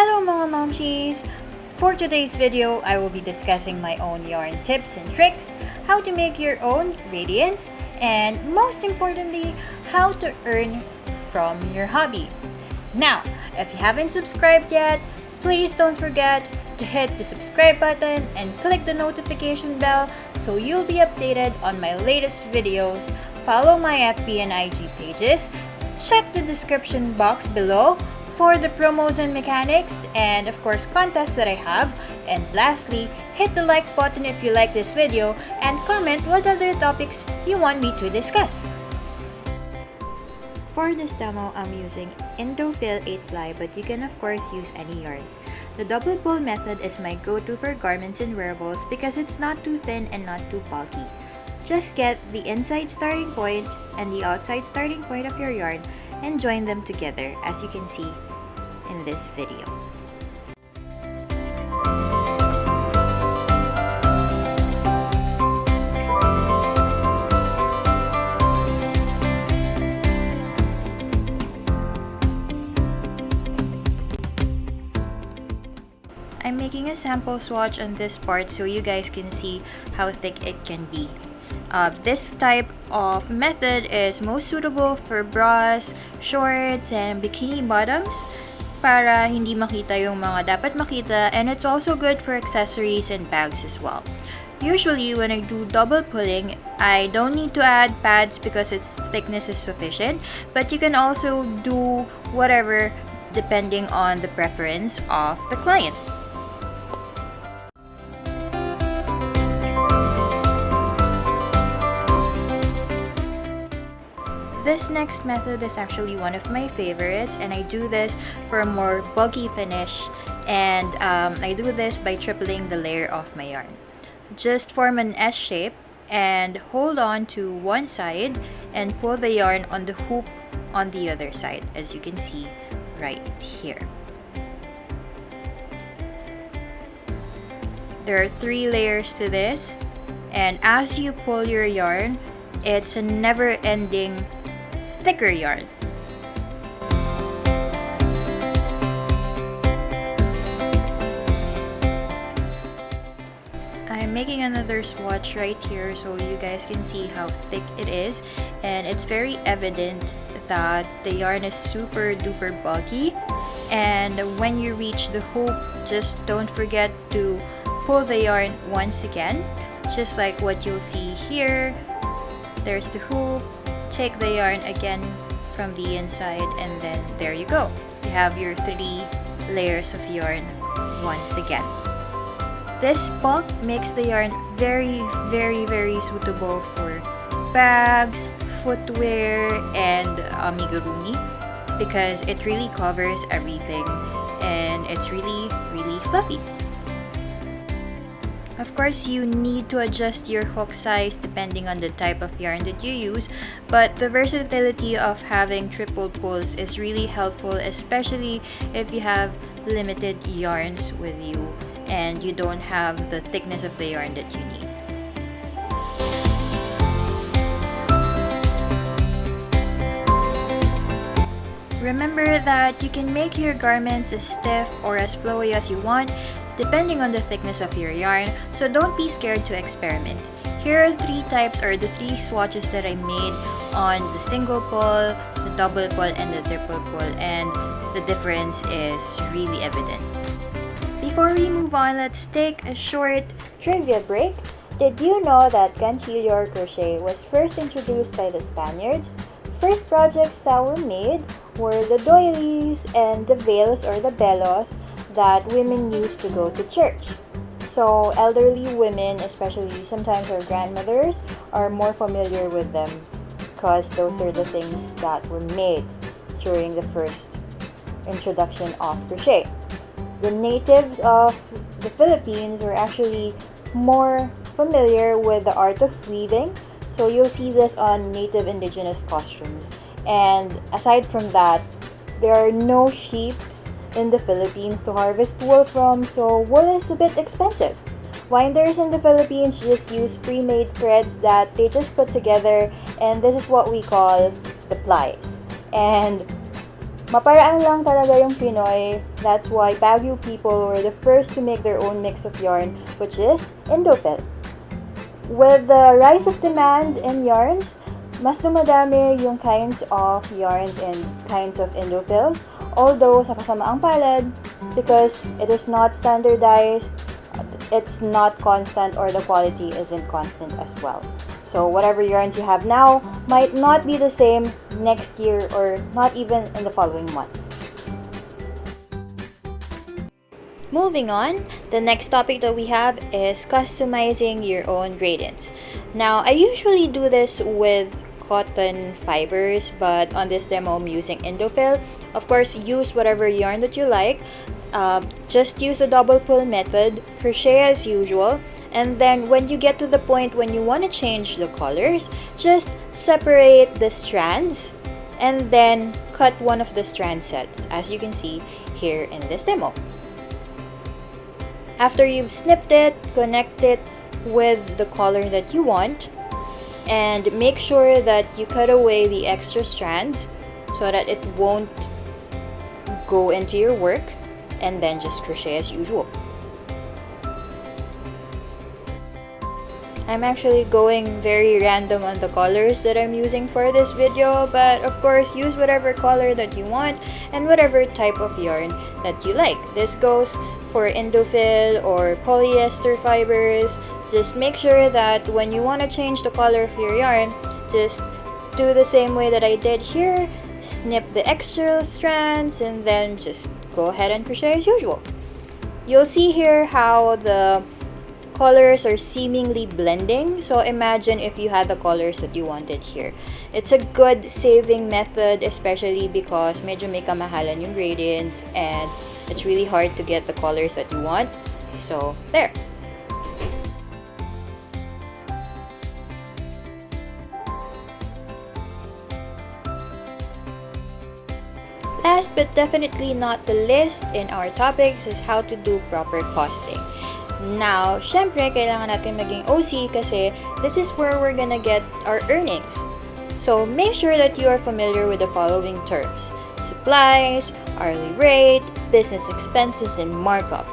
Hello mga Mamshies! For today's video, I will be discussing my own yarn tips and tricks, how to make your own radiance, and most importantly, how to earn from your hobby. Now, if you haven't subscribed yet, please don't forget to hit the subscribe button and click the notification bell so you'll be updated on my latest videos. Follow my FB and IG pages. Check the description box below for the promos and mechanics, and of course contests that I have. And lastly, hit the like button if you like this video and comment what other topics you want me to discuss. For this demo, I'm using Indophil 8-ply, but you can of course use any yarns. The double pull method is my go-to for garments and wearables because it's not too thin and not too bulky. Just get the inside starting point and the outside starting point of your yarn and join them together, as you can see in this video. I'm making a sample swatch on this part so you guys can see how thick it can be. This type of method is most suitable for bras, shorts, and bikini bottoms para hindi makita yung mga dapat makita, and it's also good for accessories and bags as well. Usually when I do double pulling, I don't need to add pads because its thickness is sufficient, but you can also do whatever depending on the preference of the client. This next method is actually one of my favorites, and I do this for a more bulky finish, and I do this by tripling the layer of my yarn. Just form an S shape and hold on to one side and pull the yarn on the hoop on the other side, as you can see right here. There are 3 layers to this, and as you pull your yarn, it's a never-ending thicker yarn. I'm making another swatch right here so you guys can see how thick it is, and it's very evident that the yarn is super duper bulky. And when you reach the hoop, just don't forget to pull the yarn once again, just like what you'll see here. There's the hoop. Take the yarn again from the inside, and then there you go. You have your 3 layers of yarn once again. This bulk makes the yarn very suitable for bags, footwear, and amigurumi because it really covers everything and it's really fluffy. Of course, you need to adjust your hook size depending on the type of yarn that you use, but the versatility of having triple pulls is really helpful, especially if you have limited yarns with you and you don't have the thickness of the yarn that you need. Remember that you can make your garments as stiff or as flowy as you want, depending on the thickness of your yarn, so don't be scared to experiment. Here are 3 types, or the 3 swatches that I made on the single pull, the double pull, and the triple pull, and the difference is really evident. Before we move on, let's take a short trivia break. Did you know that ganchillo or crochet was first introduced by the Spaniards? First projects that were made were the doilies and the veils or the velos that women used to go to church. So elderly women, especially sometimes our grandmothers, are more familiar with them because those are the things that were made during the first introduction of crochet. The natives of the Philippines were actually more familiar with the art of weaving, so you'll see this on native indigenous costumes. And aside from that, there are no sheep in the Philippines to harvest wool from, so wool is a bit expensive. Winders in the Philippines just use pre-made threads that they just put together, and this is what we call the plies. And Maparaan lang talaga yung Pinoy. That's why Baguio people were the first to make their own mix of yarn, which is Indophil. With the rise of demand in yarns, mas dumadami yung kinds of yarns and kinds of Indophil. Although, sa kasamaang palad, because it is not standardized, it's not constant, or the quality isn't constant as well. So whatever yarns you have now might not be the same next year or not even in the following months. Moving on, the next topic that we have is customizing your own gradients. Now, I usually do this with cotton fibers, but on this demo I'm using Indophil. Of course, use whatever yarn that you like. Just use the double pull method, crochet as usual, and then when you get to the point when you want to change the colors, just separate the strands and then cut one of the strand sets, as you can see here in this demo. After you've snipped it, connect it with the color that you want, and make sure that you cut away the extra strands so that it won't go into your work, and then just crochet as usual. I'm actually going very random on the colors that I'm using for this video, but of course use whatever color that you want and whatever type of yarn that you like. This goes for Indophil or polyester fibers. Just make sure that when you want to change the color of your yarn, just do the same way that I did here. Snip the extra strands and then just go ahead and crochet as usual. You'll see here how the colors are seemingly blending. So imagine if you had the colors that you wanted here. It's a good saving method, especially because medyo may kamahalan yung gradients and it's really hard to get the colors that you want. So there. Last but definitely not the least in our topics is how to do proper costing. Now, syempre, kailangan natin maging OC kasi this is where we're gonna get our earnings. So, make sure that you are familiar with the following terms: supplies, hourly rate, business expenses, and markup.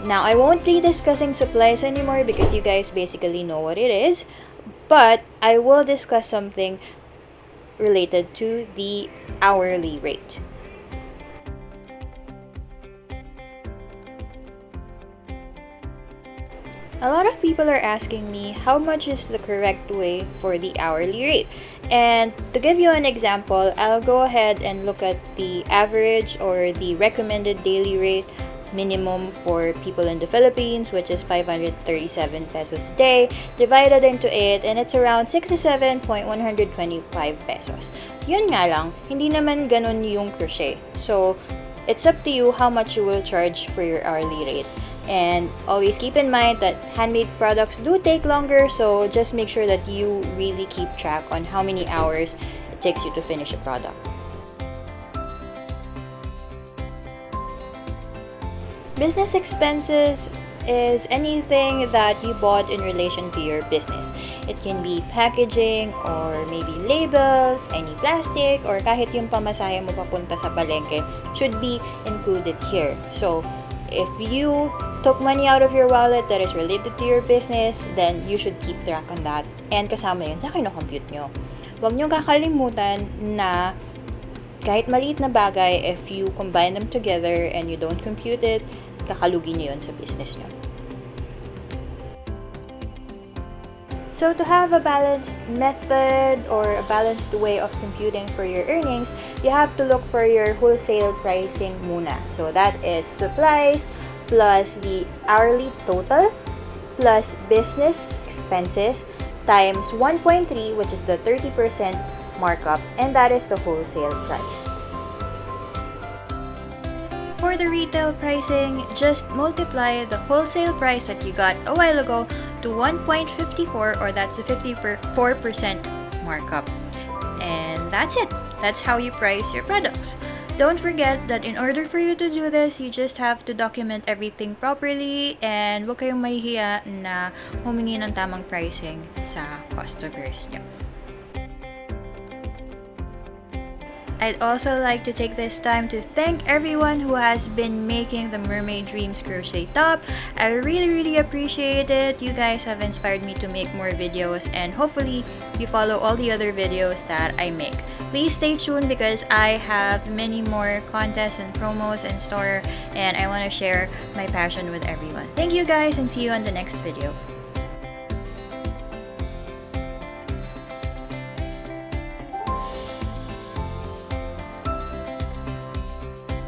Now, I won't be discussing supplies anymore because you guys basically know what it is, but I will discuss something related to the hourly rate. A lot of people are asking me how much is the correct way for the hourly rate. And to give you an example, I'll go ahead and look at the average or the recommended daily rate minimum for people in the Philippines, which is 537 pesos a day, divided into 8, and it's around 67.125 pesos. Yun nga lang, hindi naman ganun yung crochet. So, it's up to you how much you will charge for your hourly rate. And always keep in mind that handmade products do take longer, so just make sure that you really keep track on how many hours it takes you to finish a product. Business expenses is anything that you bought in relation to your business. It can be packaging or maybe labels, any plastic, or kahit yung pamasahe mo papunta sa palengke should be included here. So, if you took money out of your wallet that is related to your business, then you should keep track on that. And kasama yun sa kino-compute nyo. Huwag nyo kakalimutan na kahit maliit na bagay, if you combine them together and you don't compute it, kakalugi nyo yun sa business nyo. So to have a balanced method or a balanced way of computing for your earnings, you have to look for your wholesale pricing muna. So that is supplies plus the hourly total plus business expenses times 1.3, which is the 30% markup, and that is the wholesale price. For the retail pricing, just multiply the wholesale price that you got a while ago to 1.54, or that's a 54% markup. And that's it. That's how you price your products. Don't forget that in order for you to do this, you just have to document everything properly and huwag kayong mahihiya na humingi ng tamang pricing sa customers nyo. I'd also like to take this time to thank everyone who has been making the Mermaid Dreams crochet top. I really appreciate it. You guys have inspired me to make more videos, and hopefully you follow all the other videos that I make. Please stay tuned because I have many more contests and promos in store, and I want to share my passion with everyone. Thank you guys, and see you on the next video.